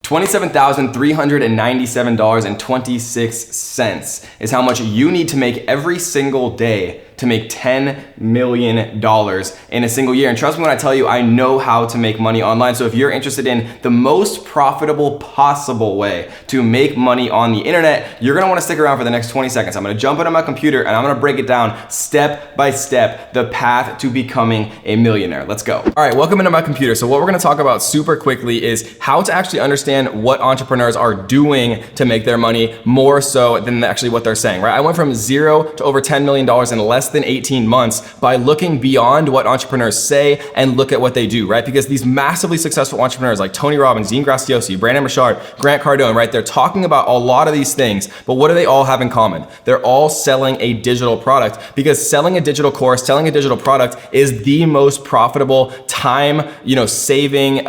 $27,397.26 is how much you need to make every single day to make $10 million in a single year. And trust me when I tell you, I know how to make money online. So if you're interested in the most profitable possible way to make money on the internet, you're gonna wanna stick around for the next 20 seconds. I'm gonna jump into my computer and I'm gonna break it down step by step, the path to becoming a millionaire. Let's go. All right, welcome into my computer. So what we're gonna talk about super quickly is how to actually understand what entrepreneurs are doing to make their money more so than actually what they're saying, right? I went from 0 to over $10 million in less than 18 months by looking beyond what entrepreneurs say and look at what they do, right? Because these massively successful entrepreneurs like Tony Robbins, Dean Graziosi, Brandon Burchard, Grant Cardone, right? They're talking about a lot of these things, but what do they all have in common? They're all selling a digital product, because selling a digital course, selling a digital product is the most profitable time, saving,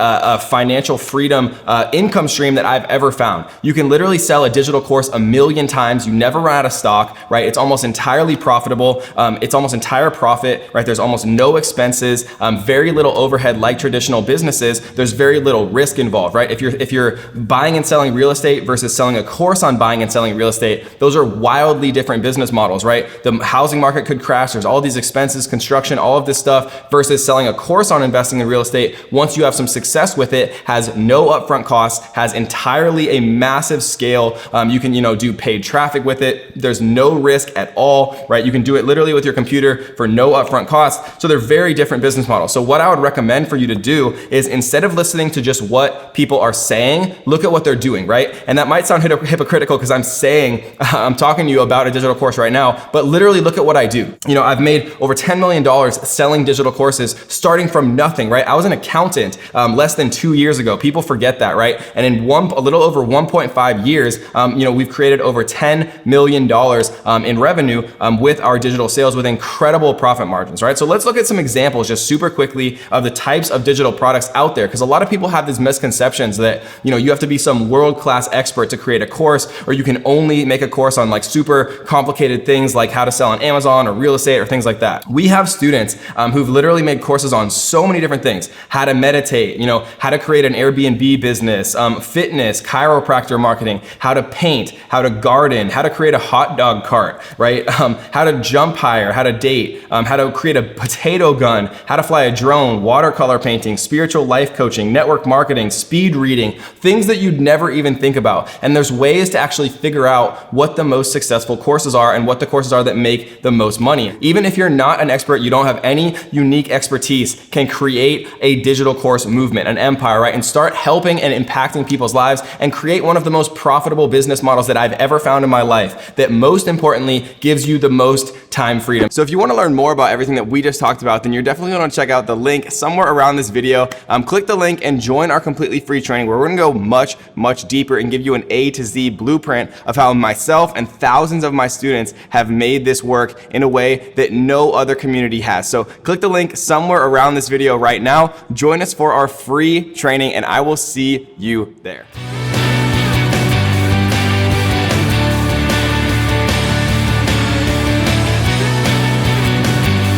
financial freedom, income stream that I've ever found. You can literally sell a digital course 1,000,000 times. You never run out of stock, right? It's almost entirely profitable. It's almost entire profit, right? There's almost no expenses, very little overhead like traditional businesses. There's very little risk involved, right? If you're buying and selling real estate versus selling a course on buying and selling real estate, those are wildly different business models, right? The housing market could crash. There's all these expenses, construction, all of this stuff, versus selling a course on investing in real estate. Once you have some success with it, has no upfront costs, has entirely a massive scale. You can, do paid traffic with it. There's no risk at all, right? You can do it literally with your computer for no upfront costs. So they're very different business models. So what I would recommend for you to do is, instead of listening to just what people are saying, look at what they're doing, right? And that might sound hypocritical because I'm talking to you about a digital course right now, but literally look at what I do. I've made over $10 million selling digital courses starting from nothing, right? I was an accountant less than 2 years ago. People forget that, right? And in a little over 1.5 years, we've created over $10 million in revenue with our digital sales with incredible profit margins, right? So let's look at some examples just super quickly of the types of digital products out there, because a lot of people have these misconceptions that, you have to be some world-class expert to create a course, or you can only make a course on like super complicated things like how to sell on Amazon or real estate or things like that. We have students who've literally made courses on so many different things: how to meditate, how to create an Airbnb business, fitness, chiropractor marketing, how to paint, how to garden, how to create a hot dog cart, right? How to jump higher, how to date, how to create a potato gun, how to fly a drone, watercolor painting, spiritual life coaching, network marketing, speed reading, things that you'd never even think about. And there's ways to actually figure out what the most successful courses are and what the courses are that make the most money. Even if you're not an expert, you don't have any unique expertise, can create a digital course movement, an empire, right? And start helping and impacting people's lives and create one of the most profitable business models that I've ever found in my life, that most importantly gives you the most time freedom. So if you want to learn more about everything that we just talked about, then you're definitely going to check out the link somewhere around this video. Click the link and join our completely free training, where we're going to go much, much deeper and give you an A to Z blueprint of how myself and thousands of my students have made this work in a way that no other community has. So click the link somewhere around this video right now. Join us for our free training, and I will see you there.